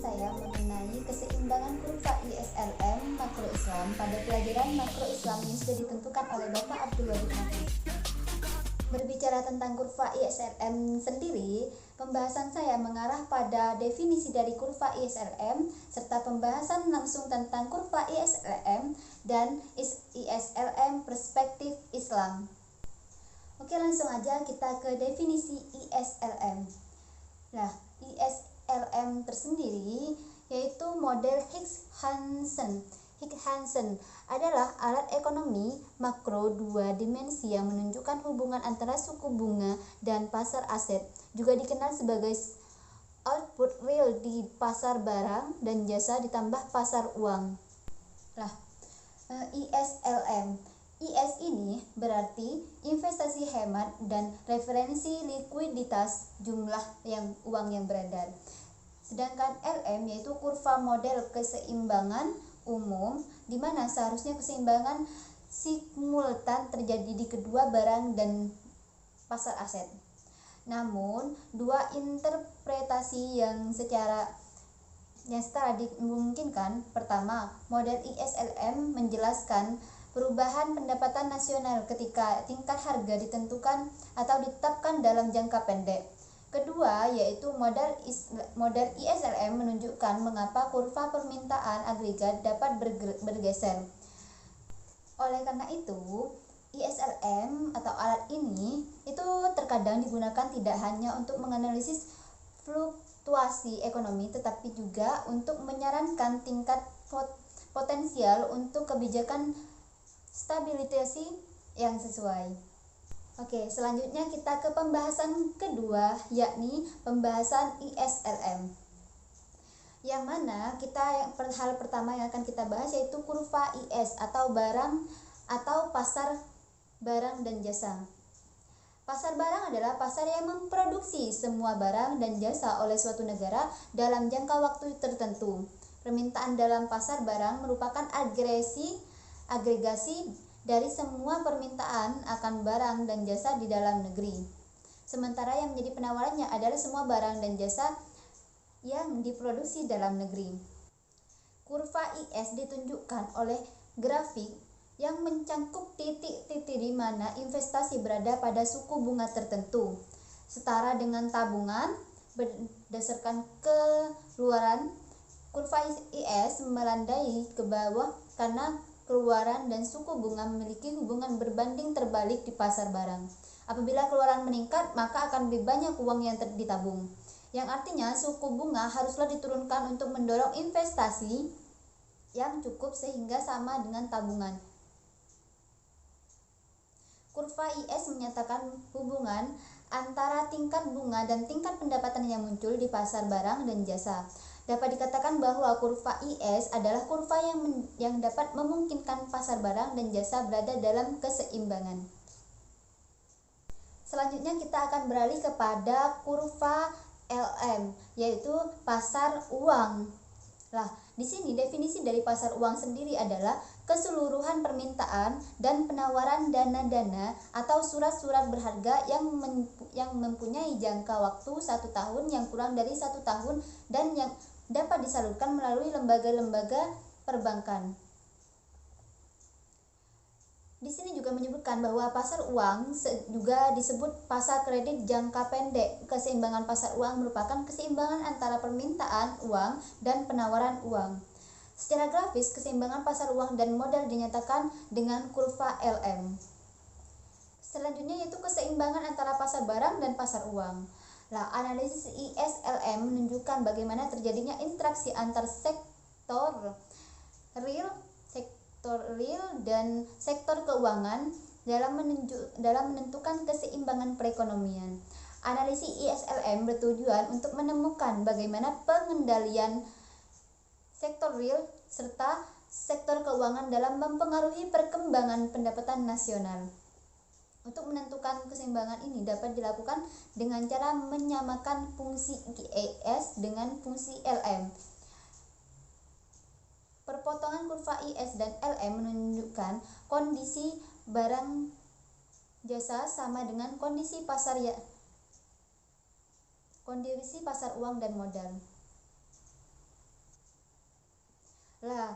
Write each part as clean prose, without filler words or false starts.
saya mengenai keseimbangan kurva ISLM makro Islam pada pelajaran makro Islam yang sudah ditentukan oleh Bapak Abdul Wadid Hafiz. Berbicara tentang kurva ISLM sendiri, pembahasan saya mengarah pada definisi dari kurva ISLM serta pembahasan langsung tentang kurva ISLM dan ISLM perspektif Islam. Oke, langsung aja kita ke definisi ISLM. Nah, ISLM tersendiri yaitu model Hicks-Hansen. Hicks-Hansen adalah alat ekonomi makro dua dimensi yang menunjukkan hubungan antara suku bunga dan pasar aset. Juga dikenal sebagai output real di pasar barang dan jasa ditambah pasar uang. ISLM. IS ini berarti investasi hemat dan referensi likuiditas jumlah uang yang beredar. Sedangkan LM yaitu kurva model keseimbangan umum, di mana seharusnya keseimbangan simultan terjadi di kedua barang dan pasar aset. Namun, dua interpretasi yang setara dimungkinkan. Pertama, model ISLM menjelaskan perubahan pendapatan nasional ketika tingkat harga ditentukan atau ditetapkan dalam jangka pendek. Kedua, yaitu model ISLM menunjukkan mengapa kurva permintaan agregat dapat bergeser. Oleh karena itu, ISLM atau alat ini itu terkadang digunakan tidak hanya untuk menganalisis fluktuasi ekonomi, tetapi juga untuk menyarankan tingkat potensial untuk kebijakan stabilisasi yang sesuai. Oke, selanjutnya kita ke pembahasan kedua, yakni pembahasan ISLM. Yang mana hal pertama yang akan kita bahas yaitu kurva IS atau pasar barang dan jasa. Pasar barang adalah pasar yang memproduksi semua barang dan jasa oleh suatu negara dalam jangka waktu tertentu. Permintaan dalam pasar barang merupakan agregasi dari semua permintaan akan barang dan jasa di dalam negeri. Sementara yang menjadi penawarannya adalah semua barang dan jasa yang diproduksi dalam negeri. Kurva IS ditunjukkan oleh grafik yang mencangkup titik-titik di mana investasi berada pada suku bunga tertentu, setara dengan tabungan. Berdasarkan keluaran, kurva IS melandai ke bawah karena keluaran dan suku bunga memiliki hubungan berbanding terbalik di pasar barang. Apabila keluaran meningkat, maka akan lebih banyak uang yang ditabung, yang artinya suku bunga haruslah diturunkan untuk mendorong investasi yang cukup sehingga sama dengan tabungan. Kurva IS menyatakan hubungan antara tingkat bunga dan tingkat pendapatan yang muncul di pasar barang dan jasa. Dapat dikatakan bahwa kurva IS adalah kurva yang dapat memungkinkan pasar barang dan jasa berada dalam keseimbangan. Selanjutnya kita akan beralih kepada kurva LM, yaitu pasar uang. Di sini definisi dari pasar uang sendiri adalah keseluruhan permintaan dan penawaran dana-dana atau surat-surat berharga yang mempunyai jangka waktu 1 tahun, yang kurang dari 1 tahun, dan yang dapat disalurkan melalui lembaga-lembaga perbankan. Di sini juga menyebutkan bahwa pasar uang juga disebut pasar kredit jangka pendek. Keseimbangan pasar uang merupakan keseimbangan antara permintaan uang dan penawaran uang. Secara grafis, keseimbangan pasar uang dan modal dinyatakan dengan kurva LM. Selanjutnya yaitu keseimbangan antara pasar barang dan pasar uang. Analisis ISLM menunjukkan bagaimana terjadinya interaksi antar sektor real dan sektor keuangan dalam menentukan keseimbangan perekonomian. Analisis ISLM bertujuan untuk menemukan bagaimana pengendalian sektor real serta sektor keuangan dalam mempengaruhi perkembangan pendapatan nasional. Untuk menentukan keseimbangan ini dapat dilakukan dengan cara menyamakan fungsi IS dengan fungsi LM. Perpotongan kurva IS dan LM menunjukkan kondisi barang jasa sama dengan kondisi pasar uang dan modal. Lah,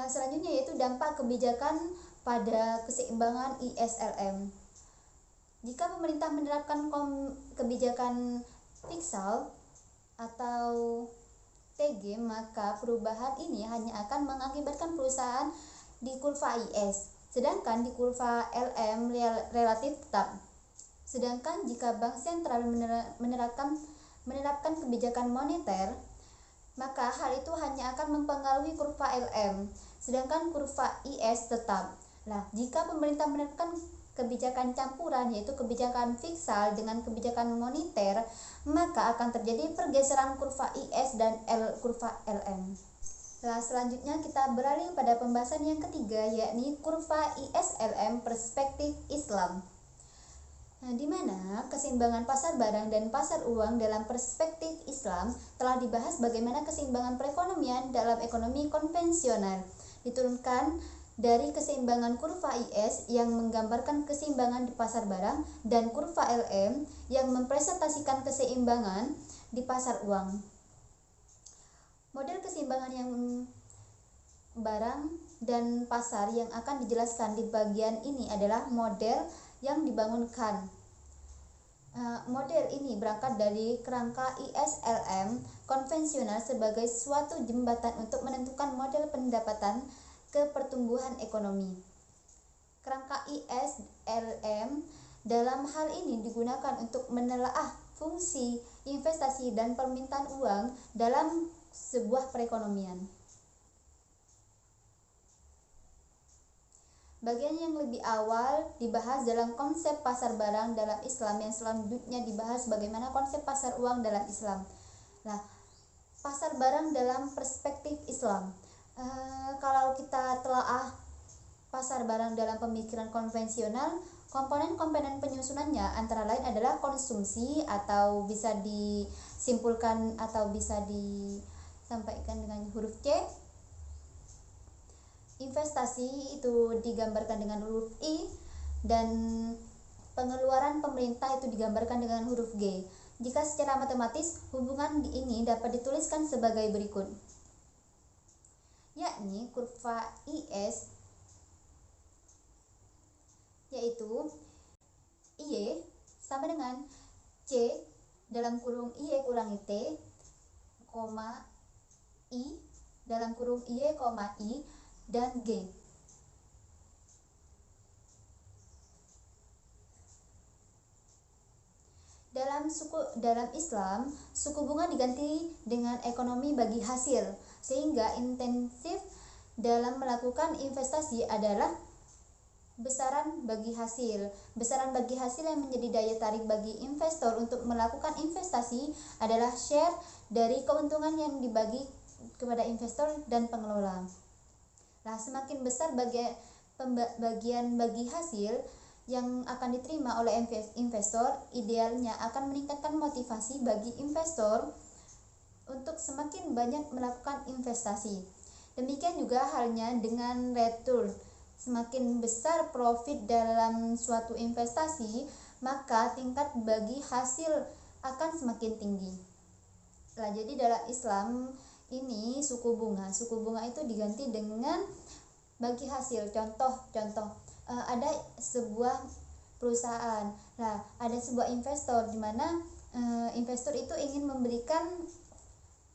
selanjutnya yaitu dampak kebijakan pada keseimbangan ISLM. Jika pemerintah menerapkan kebijakan fiskal atau TG, maka perubahan ini hanya akan mengakibatkan perusahaan di kurva IS, sedangkan di kurva LM relatif tetap. Sedangkan jika bank sentral menerapkan kebijakan moneter, maka hal itu hanya akan mempengaruhi kurva LM, sedangkan kurva IS tetap. Nah, jika pemerintah menerapkan kebijakan campuran, yaitu kebijakan fiskal dengan kebijakan moneter, maka akan terjadi pergeseran kurva IS dan kurva LM. Nah, selanjutnya kita beralih pada pembahasan yang ketiga, yakni kurva ISLM perspektif Islam. Nah, di mana keseimbangan pasar barang dan pasar uang dalam perspektif Islam telah dibahas bagaimana keseimbangan perekonomian dalam ekonomi konvensional diturunkan dari keseimbangan kurva IS yang menggambarkan keseimbangan di pasar barang dan kurva LM yang mempresentasikan keseimbangan di pasar uang. Model keseimbangan yang barang dan pasar yang akan dijelaskan di bagian ini adalah model yang dibangunkan. Model ini berangkat dari kerangka ISLM konvensional sebagai suatu jembatan untuk menentukan model pendapatan ke pertumbuhan ekonomi. Kerangka ISLM dalam hal ini digunakan untuk menelaah fungsi investasi dan permintaan uang dalam sebuah perekonomian. Bagian yang lebih awal dibahas dalam konsep pasar barang dalam Islam, yang selanjutnya dibahas bagaimana konsep pasar uang dalam Islam. Nah, pasar barang dalam perspektif Islam. Kalau kita telaah pasar barang dalam pemikiran konvensional, komponen-komponen penyusunannya antara lain adalah konsumsi, atau bisa disimpulkan atau bisa disampaikan dengan huruf C. Investasi itu digambarkan dengan huruf I, dan pengeluaran pemerintah itu digambarkan dengan huruf G. Jika secara matematis, hubungan ini dapat dituliskan sebagai berikut, yakni kurva IS yaitu I sama dengan C dalam kurung I kurangi T, I dalam kurung I, dan G. Dalam Islam, suku bunga diganti dengan ekonomi bagi hasil, sehingga intensif dalam melakukan investasi adalah besaran bagi hasil. Besaran bagi hasil yang menjadi daya tarik bagi investor untuk melakukan investasi adalah share dari keuntungan yang dibagi kepada investor dan pengelola. Nah, semakin besar bagian bagi hasil yang akan diterima oleh investor, idealnya akan meningkatkan motivasi bagi investor untuk semakin banyak melakukan investasi. Demikian juga halnya dengan return. Semakin besar profit dalam suatu investasi, maka tingkat bagi hasil akan semakin tinggi. Nah, jadi dalam Islam ini suku bunga itu diganti dengan bagi hasil. Contoh ada sebuah perusahaan. Nah, ada sebuah investor di mana investor itu ingin memberikan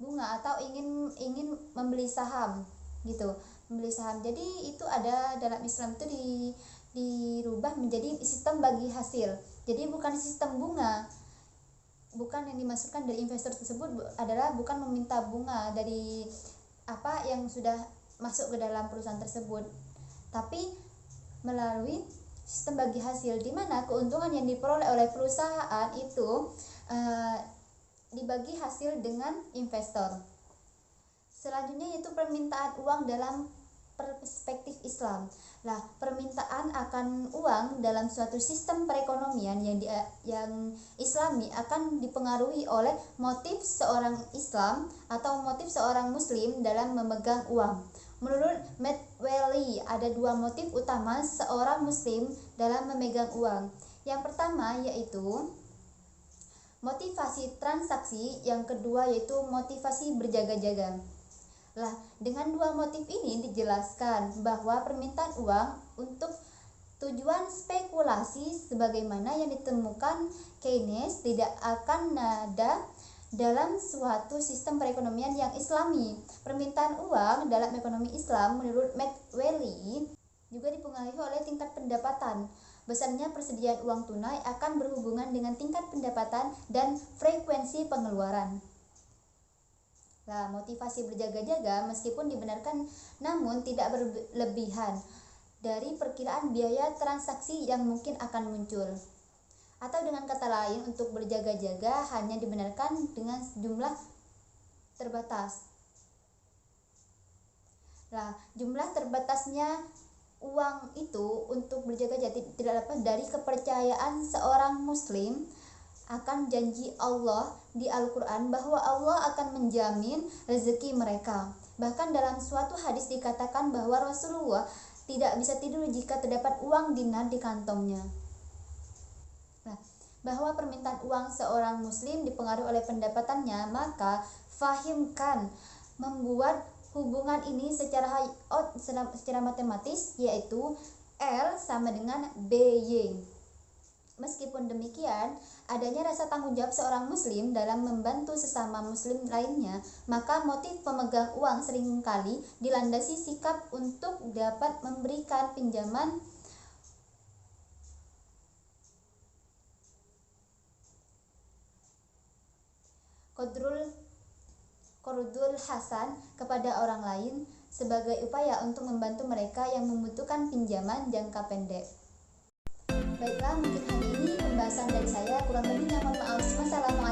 bunga atau ingin membeli saham gitu, membeli saham. Jadi itu ada dalam Islam itu dirubah menjadi sistem bagi hasil. Jadi bukan sistem bunga. Bukan yang dimasukkan dari investor tersebut adalah bukan meminta bunga dari apa yang sudah masuk ke dalam perusahaan tersebut, tapi melalui sistem bagi hasil, di mana keuntungan yang diperoleh oleh perusahaan itu dibagi hasil dengan investor. Selanjutnya yaitu permintaan uang dalam perspektif Islam. Nah, permintaan akan uang dalam suatu sistem perekonomian yang Islami akan dipengaruhi oleh motif seorang Islam atau motif seorang Muslim dalam memegang uang. Menurut Matt Welly, ada dua motif utama seorang Muslim dalam memegang uang. Yang pertama yaitu motivasi transaksi, yang kedua yaitu motivasi berjaga-jaga. Lah, dengan dua motif ini dijelaskan bahwa permintaan uang untuk tujuan spekulasi sebagaimana yang ditemukan Keynes tidak akan ada dalam suatu sistem perekonomian yang islami. Permintaan uang dalam ekonomi Islam menurut McWelly juga dipengaruhi oleh tingkat pendapatan. Besarnya persediaan uang tunai akan berhubungan dengan tingkat pendapatan dan frekuensi pengeluaran. Nah, motivasi berjaga-jaga meskipun dibenarkan namun tidak berlebihan dari perkiraan biaya transaksi yang mungkin akan muncul. Atau dengan kata lain, untuk berjaga-jaga hanya dibenarkan dengan jumlah terbatas. Nah, jumlah terbatasnya uang itu untuk berjaga-jaga tidak dapat dari kepercayaan seorang muslim akan janji Allah di Al-Quran bahwa Allah akan menjamin rezeki mereka. Bahkan dalam suatu hadis dikatakan bahwa Rasulullah tidak bisa tidur jika terdapat uang dinar di kantongnya. Nah, bahwa permintaan uang seorang muslim dipengaruhi oleh pendapatannya, maka fahimkan membuat hubungan ini secara matematis, yaitu L sama dengan BY. Meskipun demikian, adanya rasa tanggung jawab seorang muslim dalam membantu sesama muslim lainnya, maka motif pemegang uang seringkali dilandasi sikap untuk dapat memberikan pinjaman Qardul Hasan kepada orang lain sebagai upaya untuk membantu mereka yang membutuhkan pinjaman jangka pendek. Baiklah, mungkin hanya ini pembahasan dari saya, kurang lebihnya mohon maaf. Wassalamualaikum.